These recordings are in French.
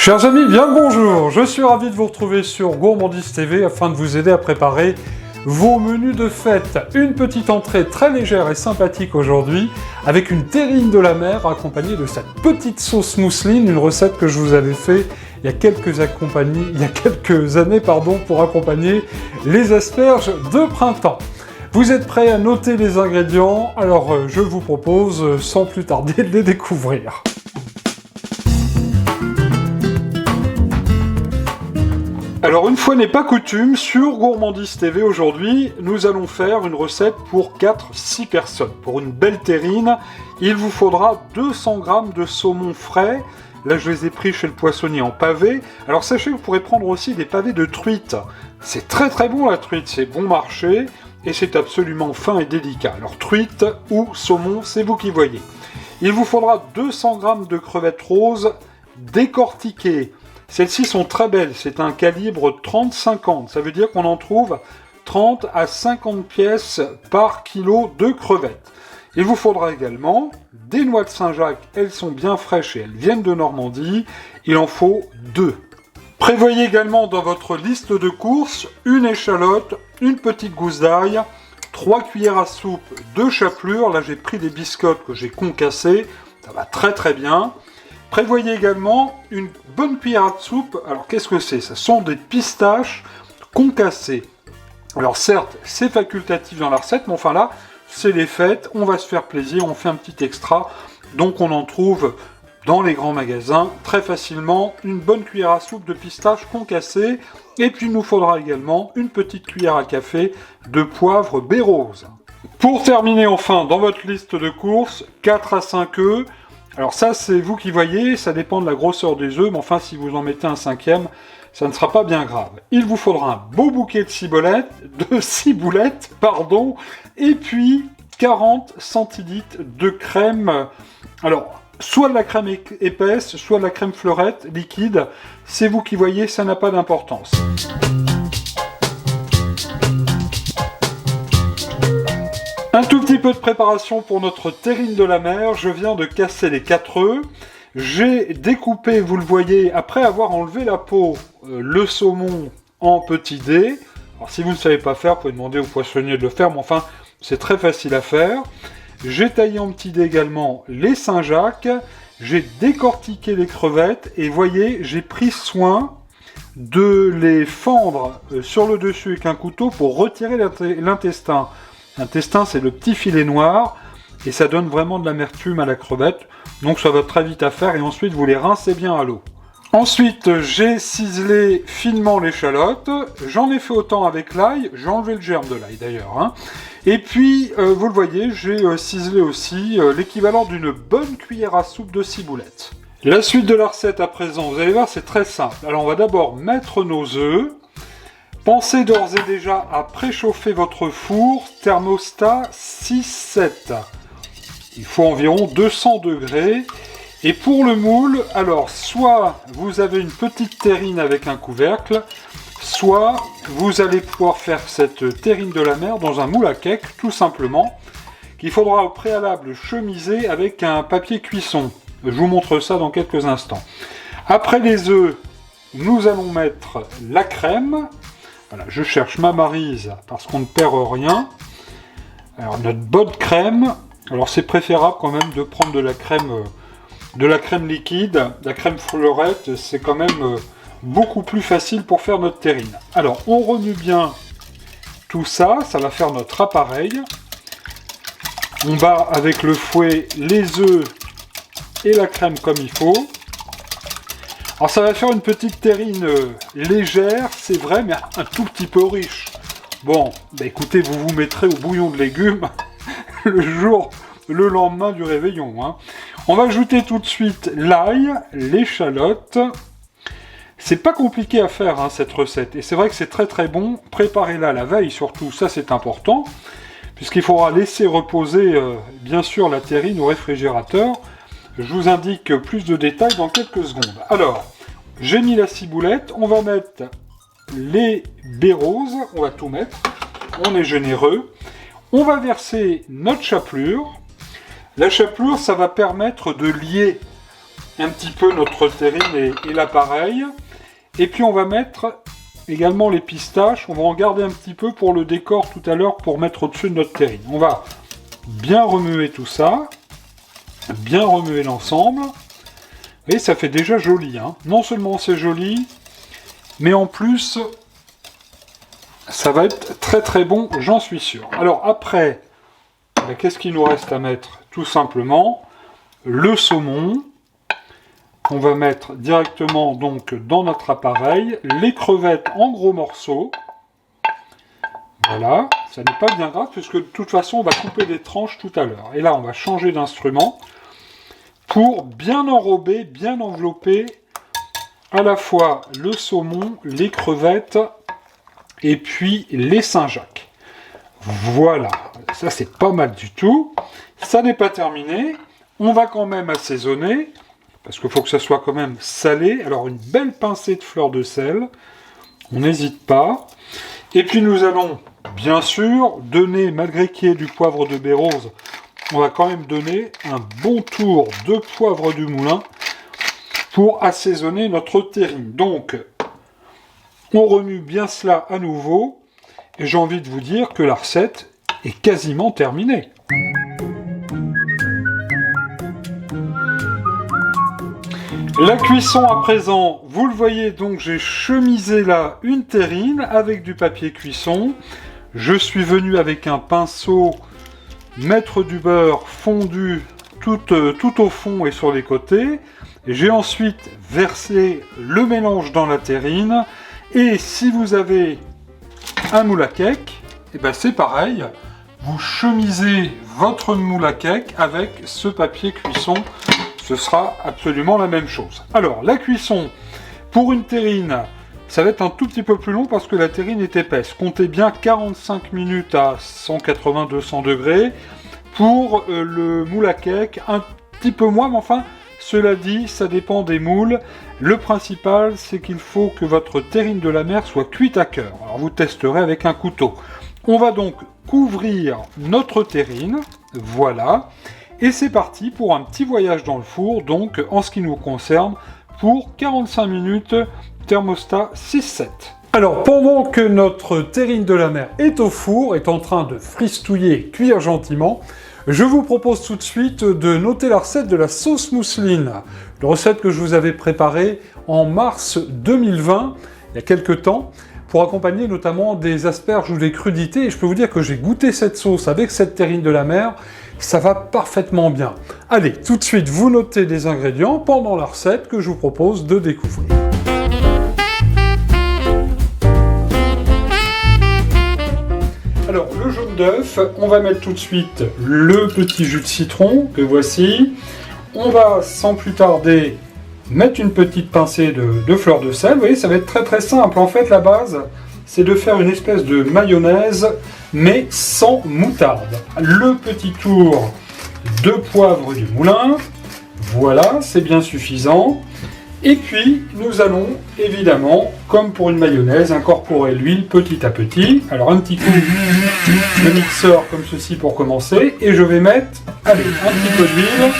Chers amis, bien le bonjour. Je suis ravi de vous retrouver sur Gourmandise TV afin de vous aider à préparer vos menus de fête. Une petite entrée très légère et sympathique aujourd'hui avec une terrine de la mer accompagnée de cette petite sauce mousseline, une recette que je vous avais fait il y a quelques années pour accompagner les asperges de printemps. Vous êtes prêts à noter les ingrédients? Alors je vous propose sans plus tarder de les découvrir. Alors une fois n'est pas coutume, sur Gourmandise TV aujourd'hui, nous allons faire une recette pour 4-6 personnes. Pour une belle terrine, il vous faudra 200 g de saumon frais. Là je les ai pris chez le poissonnier en pavé. Alors sachez que vous pourrez prendre aussi des pavés de truite. C'est très très bon la truite, c'est bon marché et c'est absolument fin et délicat. Alors truite ou saumon, c'est vous qui voyez. Il vous faudra 200 g de crevettes roses décortiquées. Celles-ci sont très belles, c'est un calibre 30-50, ça veut dire qu'on en trouve 30 à 50 pièces par kilo de crevettes. Il vous faudra également des noix de Saint-Jacques, elles sont bien fraîches et elles viennent de Normandie, il en faut 2. Prévoyez également dans votre liste de courses une échalote, une petite gousse d'ail, 3 cuillères à soupe de chapelure, là j'ai pris des biscottes que j'ai concassées, ça va très très bien. Prévoyez également une bonne cuillère à soupe. Alors qu'est-ce que c'est? Ce sont des pistaches concassées. Alors certes, c'est facultatif dans la recette, mais enfin là, c'est les fêtes, on va se faire plaisir, on fait un petit extra. Donc on en trouve dans les grands magasins très facilement une bonne cuillère à soupe de pistaches concassées. Et puis il nous faudra également une petite cuillère à café de poivre baie rose. Pour terminer enfin, dans votre liste de courses, 4 à 5 œufs. Alors ça, c'est vous qui voyez, ça dépend de la grosseur des œufs, mais enfin, si vous en mettez un 5e, ça ne sera pas bien grave. Il vous faudra un beau bouquet de ciboulettes, et puis 40 centilitres de crème. Alors, soit de la crème épaisse, soit de la crème fleurette liquide. C'est vous qui voyez, ça n'a pas d'importance. Un tout petit peu de préparation pour notre terrine de la mer. Je viens de casser les 4 œufs. J'ai découpé, vous le voyez, après avoir enlevé la peau, le saumon en petits dés. Alors si vous ne savez pas faire, vous pouvez demander au poissonnier de le faire, mais enfin, c'est très facile à faire. J'ai taillé en petits dés également les Saint-Jacques. J'ai décortiqué les crevettes et voyez, j'ai pris soin de les fendre sur le dessus avec un couteau pour retirer l'intestin. L'intestin, c'est le petit filet noir, et ça donne vraiment de l'amertume à la crevette, donc ça va très vite à faire, et ensuite vous les rincez bien à l'eau. Ensuite, j'ai ciselé finement l'échalote, j'en ai fait autant avec l'ail, j'ai enlevé le germe de l'ail d'ailleurs, Et puis, vous le voyez, j'ai ciselé aussi l'équivalent d'une bonne cuillère à soupe de ciboulette. La suite de la recette à présent, vous allez voir, c'est très simple. Alors on va d'abord mettre nos œufs. Pensez d'ores et déjà à préchauffer votre four, thermostat 6-7. Il faut environ 200 degrés. Et pour le moule, alors soit vous avez une petite terrine avec un couvercle, soit vous allez pouvoir faire cette terrine de la mer dans un moule à cake, tout simplement, qu'il faudra au préalable chemiser avec un papier cuisson. Je vous montre ça dans quelques instants. Après les œufs, nous allons mettre la crème. Voilà, je cherche ma maryse parce qu'on ne perd rien. Alors notre bonne crème, alors c'est préférable quand même de prendre de la crème liquide. La crème fleurette, c'est quand même beaucoup plus facile pour faire notre terrine. Alors on remue bien tout ça, ça va faire notre appareil. On bat avec le fouet les œufs et la crème comme il faut. Alors ça va faire une petite terrine légère, c'est vrai, mais un tout petit peu riche. Bon, bah écoutez, vous vous mettrez au bouillon de légumes le lendemain du réveillon. On va ajouter tout de suite l'ail, l'échalote. C'est pas compliqué à faire cette recette, et c'est vrai que c'est très très bon. Préparez-la la veille surtout, ça c'est important, puisqu'il faudra laisser reposer bien sûr la terrine au réfrigérateur. Je vous indique plus de détails dans quelques secondes. Alors, j'ai mis la ciboulette, on va mettre les baies roses, on va tout mettre, on est généreux. On va verser notre chapelure. La chapelure, ça va permettre de lier un petit peu notre terrine et l'appareil. Et puis on va mettre également les pistaches. On va en garder un petit peu pour le décor tout à l'heure pour mettre au-dessus de notre terrine. On va bien remuer tout ça. Bien remuer l'ensemble. Vous voyez, ça fait déjà joli. Hein. Non seulement c'est joli, mais en plus, ça va être très très bon, j'en suis sûr. Alors après, qu'est-ce qu'il nous reste à mettre? Tout simplement, le saumon. On va mettre directement donc dans notre appareil. Les crevettes en gros morceaux. Voilà, ça n'est pas bien grave, puisque de toute façon, on va couper des tranches tout à l'heure. Et là, on va changer d'instrument pour bien enrober, bien envelopper à la fois le saumon, les crevettes et puis les Saint-Jacques. Voilà, ça c'est pas mal du tout. Ça n'est pas terminé, on va quand même assaisonner, parce qu'il faut que ça soit quand même salé. Alors une belle pincée de fleur de sel, on n'hésite pas. Et puis nous allons, bien sûr, donner, malgré qu'il y ait du poivre de baie rose, on va quand même donner un bon tour de poivre du moulin pour assaisonner notre terrine. Donc, on remue bien cela à nouveau, et j'ai envie de vous dire que la recette est quasiment terminée. La cuisson à présent, vous le voyez, donc j'ai chemisé là une terrine avec du papier cuisson. Je suis venu avec un pinceau mettre du beurre fondu tout au fond et sur les côtés. J'ai ensuite versé le mélange dans la terrine. Et si vous avez un moule à cake, et ben c'est pareil. Vous chemisez votre moule à cake avec ce papier cuisson. Ce sera absolument la même chose. Alors, la cuisson, pour une terrine, ça va être un tout petit peu plus long parce que la terrine est épaisse. Comptez bien 45 minutes à 180-200 degrés. Pour le moule à cake, un petit peu moins, mais enfin, cela dit, ça dépend des moules. Le principal, c'est qu'il faut que votre terrine de la mer soit cuite à cœur. Alors, vous testerez avec un couteau. On va donc couvrir notre terrine, voilà. Et c'est parti pour un petit voyage dans le four, donc en ce qui nous concerne, pour 45 minutes, thermostat 6-7. Alors, pendant que notre terrine de la mer est au four, est en train de fristouiller, cuire gentiment, je vous propose tout de suite de noter la recette de la sauce mousseline. Une recette que je vous avais préparée en mars 2020, il y a quelques temps, pour accompagner notamment des asperges ou des crudités. Et je peux vous dire que j'ai goûté cette sauce avec cette terrine de la mer, ça va parfaitement bien. Allez, tout de suite, vous notez les ingrédients pendant la recette que je vous propose de découvrir. Alors, le jaune d'œuf, on va mettre tout de suite le petit jus de citron que voici. On va, sans plus tarder, mettre une petite pincée de fleur de sel. Vous voyez, ça va être très très simple. En fait, la base, c'est de faire une espèce de mayonnaise, mais sans moutarde. Le petit tour de poivre du moulin. Voilà, c'est bien suffisant. Et puis, nous allons, évidemment, comme pour une mayonnaise, incorporer l'huile petit à petit. Alors, un petit coup de mixeur comme ceci pour commencer. Et je vais mettre, allez, un petit peu d'huile.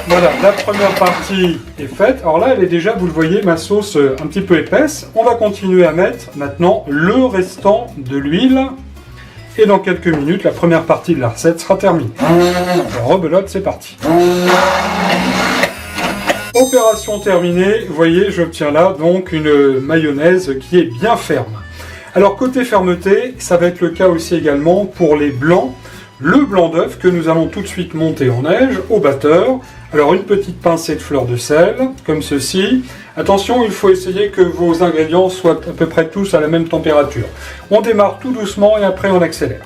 Voilà, la première partie est faite. Alors là, elle est déjà, vous le voyez, ma sauce un petit peu épaisse. On va continuer à mettre maintenant le restant de l'huile. Et dans quelques minutes, la première partie de la recette sera terminée. Alors, rebelote, c'est parti. Opération terminée, vous voyez, j'obtiens là donc une mayonnaise qui est bien ferme. Alors côté fermeté, ça va être le cas aussi également pour les blancs. Le blanc d'œuf que nous allons tout de suite monter en neige au batteur. Alors une petite pincée de fleur de sel, comme ceci. Attention, il faut essayer que vos ingrédients soient à peu près tous à la même température. On démarre tout doucement et après on accélère.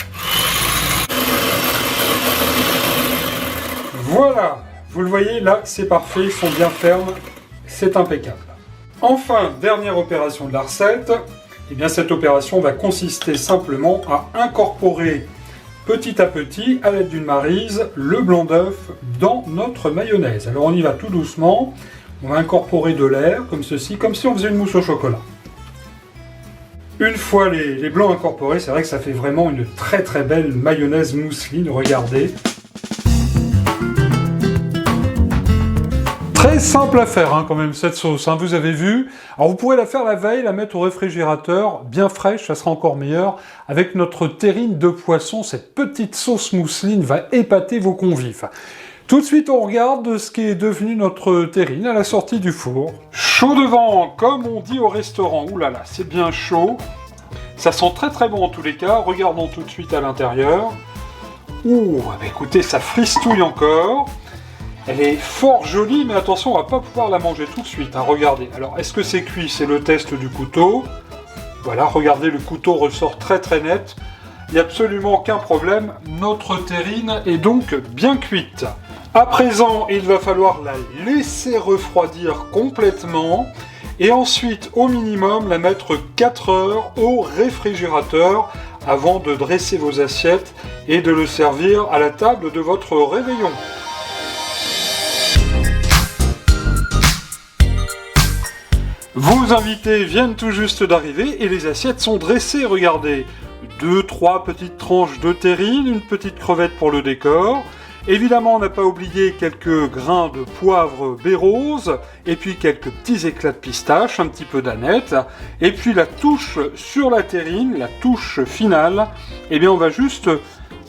Voilà! Vous le voyez, là, c'est parfait, ils sont bien fermes, c'est impeccable. Enfin, dernière opération de la recette, eh bien cette opération va consister simplement à incorporer petit à petit, à l'aide d'une maryse, le blanc d'œuf dans notre mayonnaise. Alors on y va tout doucement, on va incorporer de l'air, comme ceci, comme si on faisait une mousse au chocolat. Une fois les blancs incorporés, c'est vrai que ça fait vraiment une très très belle mayonnaise mousseline, regardez. Très simple à faire quand même cette sauce, vous avez vu. Alors vous pourrez la faire la veille, la mettre au réfrigérateur, bien fraîche, ça sera encore meilleur. Avec notre terrine de poisson, cette petite sauce mousseline va épater vos convives. Tout de suite on regarde ce qui est devenu notre terrine à la sortie du four. Chaud devant, comme on dit au restaurant. Ouh là là, c'est bien chaud. Ça sent très très bon en tous les cas. Regardons tout de suite à l'intérieur. Ouh, bah écoutez, ça fristouille encore. Elle est fort jolie, mais attention, on va pas pouvoir la manger tout de suite. Regardez. Alors, est-ce que c'est cuit? C'est le test du couteau. Voilà, regardez, le couteau ressort très très net. Il n'y a absolument aucun problème. Notre terrine est donc bien cuite. À présent, il va falloir la laisser refroidir complètement. Et ensuite, au minimum, la mettre 4 heures au réfrigérateur avant de dresser vos assiettes et de le servir à la table de votre réveillon. Vos invités viennent tout juste d'arriver et les assiettes sont dressées, regardez. 2-3 petites tranches de terrine, une petite crevette pour le décor. Évidemment, on n'a pas oublié quelques grains de poivre baie rose, et puis quelques petits éclats de pistache, un petit peu d'aneth, et puis la touche sur la terrine, la touche finale, eh bien on va juste,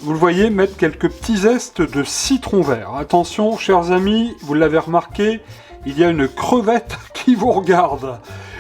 vous le voyez, mettre quelques petits zestes de citron vert. Attention, chers amis, vous l'avez remarqué, il y a une crevette qui vous regarde.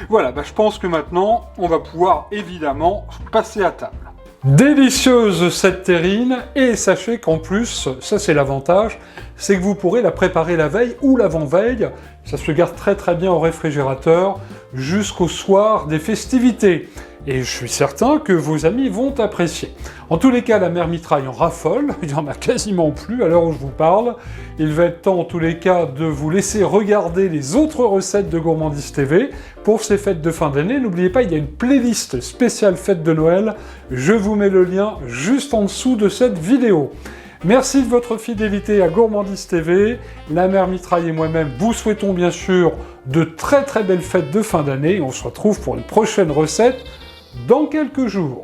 Voilà, je pense que maintenant, on va pouvoir évidemment passer à table. Délicieuse cette terrine, et sachez qu'en plus, ça c'est l'avantage, c'est que vous pourrez la préparer la veille ou l'avant-veille, ça se garde très très bien au réfrigérateur jusqu'au soir des festivités. Et je suis certain que vos amis vont apprécier. En tous les cas, la mère mitraille en raffole, il n'y en a quasiment plus à l'heure où je vous parle. Il va être temps en tous les cas de vous laisser regarder les autres recettes de Gourmandise TV. Pour ces fêtes de fin d'année, n'oubliez pas, il y a une playlist spéciale fête de Noël. Je vous mets le lien juste en dessous de cette vidéo. Merci de votre fidélité à Gourmandise TV. La mère mitraille et moi-même vous souhaitons bien sûr de très très belles fêtes de fin d'année. On se retrouve pour une prochaine recette dans quelques jours.